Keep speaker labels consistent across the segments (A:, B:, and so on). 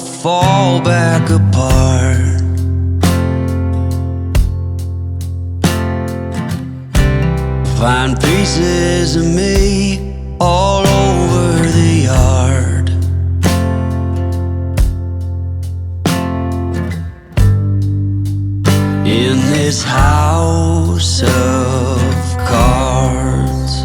A: fall back apart. Find pieces of me all over the yard. In this house of cards,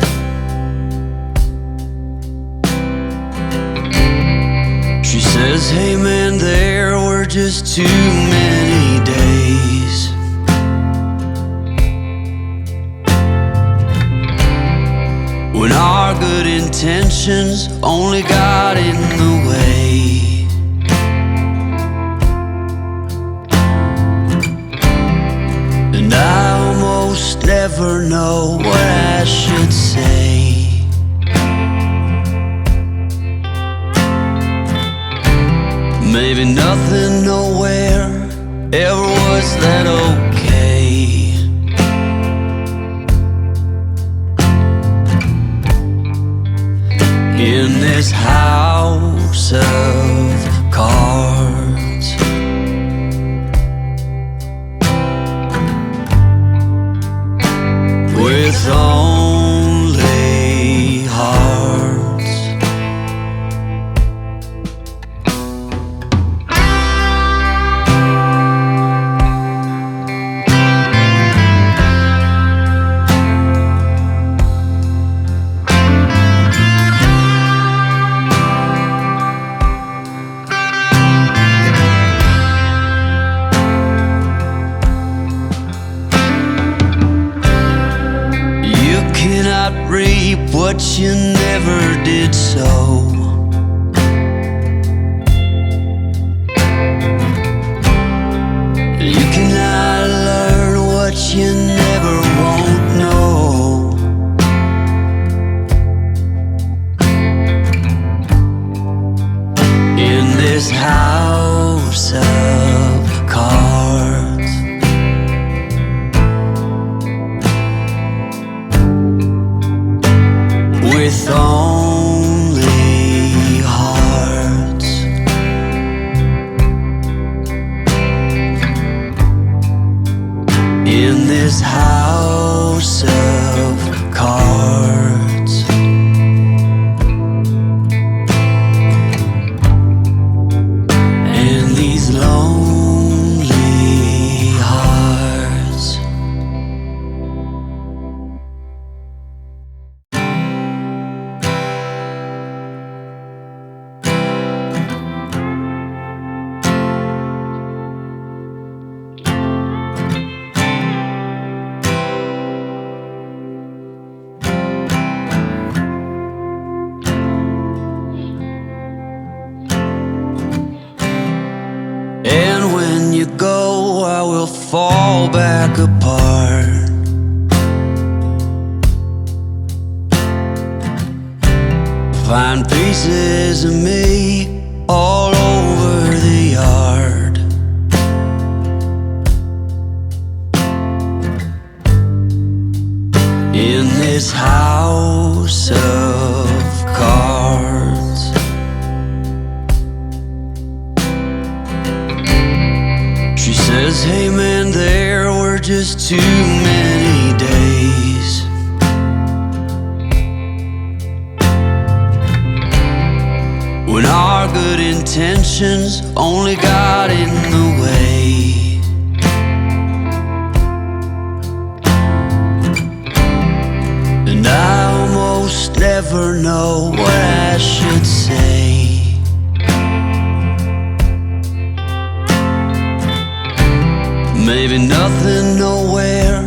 A: she says, hey man, there were just too many days. When our good intentions only got in the way. And I almost never know what I should say. Maybe nothing, nowhere ever was that okay. In this house of cards, with only hearts. Reap what you never did sow. You cannot learn what you never won't know. In this house of cards, with only hearts. In this house of cards, and these lonely hearts. And when you go, I will fall back apart. Find pieces of me all over the yard. In this house of cards, she says, hey man, there were just too many days. When our good intentions only got in the way. And I almost never know what I should say. Maybe nothing, nowhere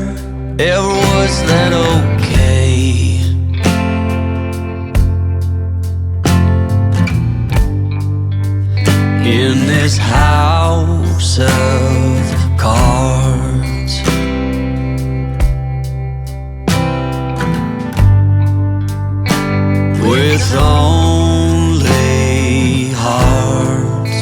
A: ever was that okay. In this house of cards, with only hearts.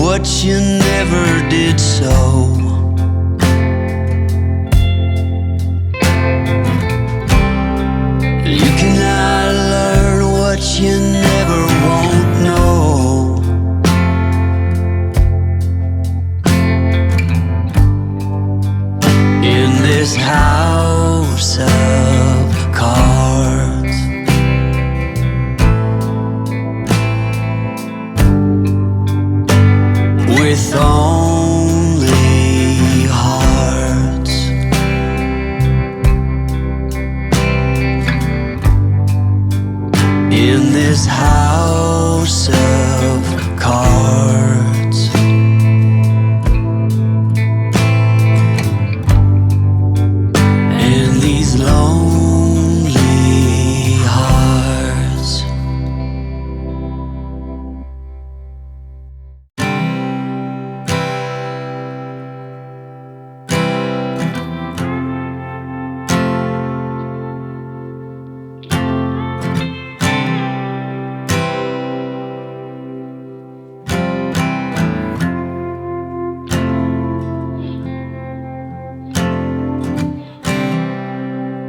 A: what you never did so. You cannot learn what you never won't know. In this house of cards, with only hearts, in this house of cards, and these lonely hearts.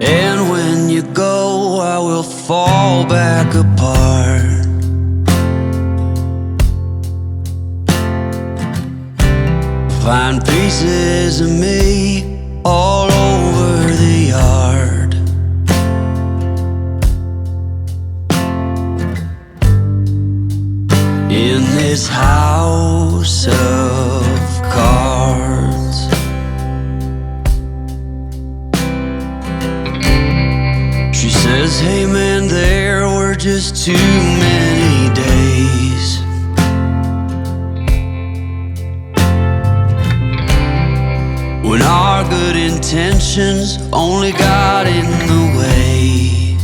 A: And when you go, I will fall back apart. Find pieces of me all over the yard. In this house of cards, she says, hey man, there were just too many days. When our good intentions only got in the way.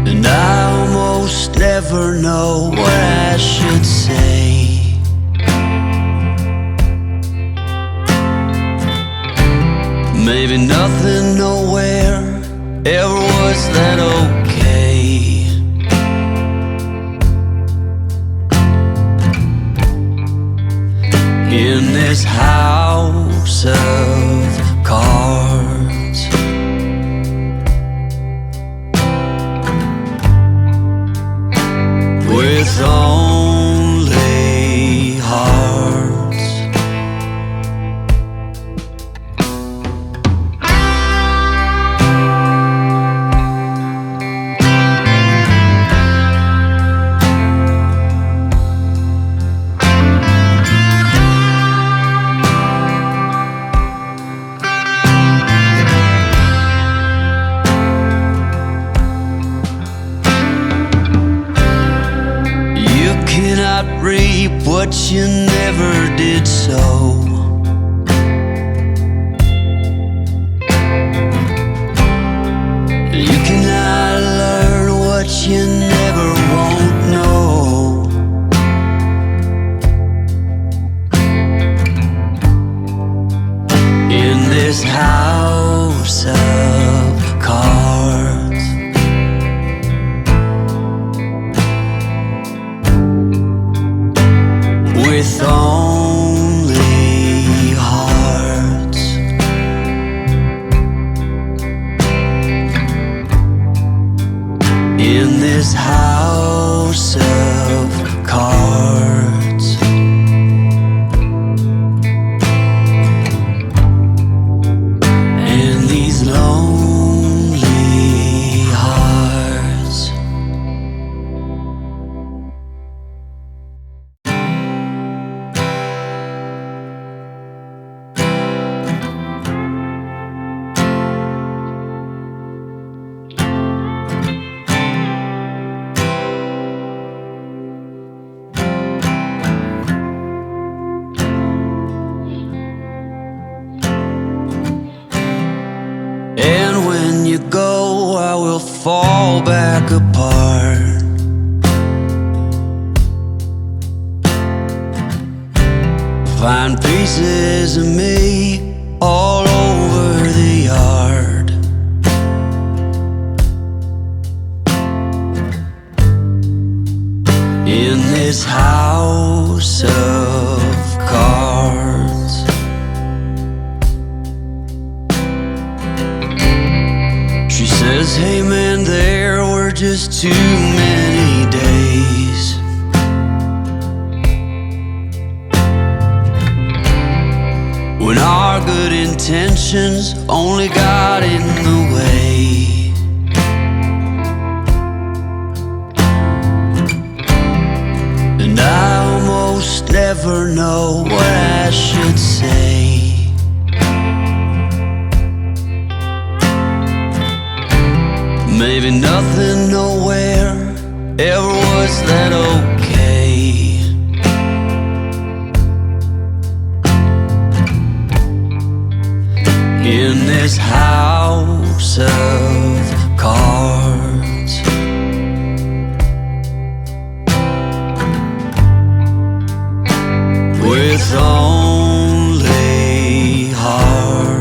A: And I almost never know what I should say. Maybe nothing nowhere ever was that okay. In this house of cards, with only hearts. Cannot reap what you never did sow. You cannot learn what you never won't know. In this house of cards, with only hearts. In this house of cards, and these lonely hearts. And when you go, I will fall back apart. Find pieces of me all over the yard. says, hey man, there were just too many days. When our good intentions only got in the way. And I almost never know what I should say. Maybe nothing, nowhere ever was that okay. In this house of cards, with only hearts.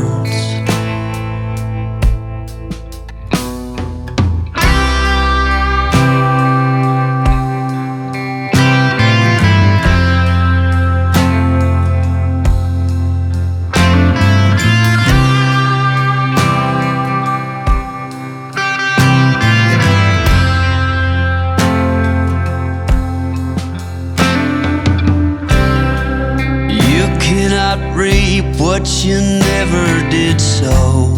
A: Reap what you never did sow.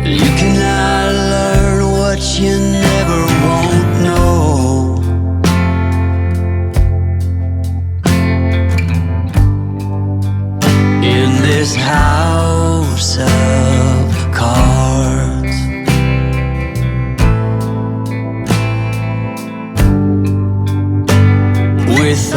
A: You cannot learn what you never won't know. In this house of cards, with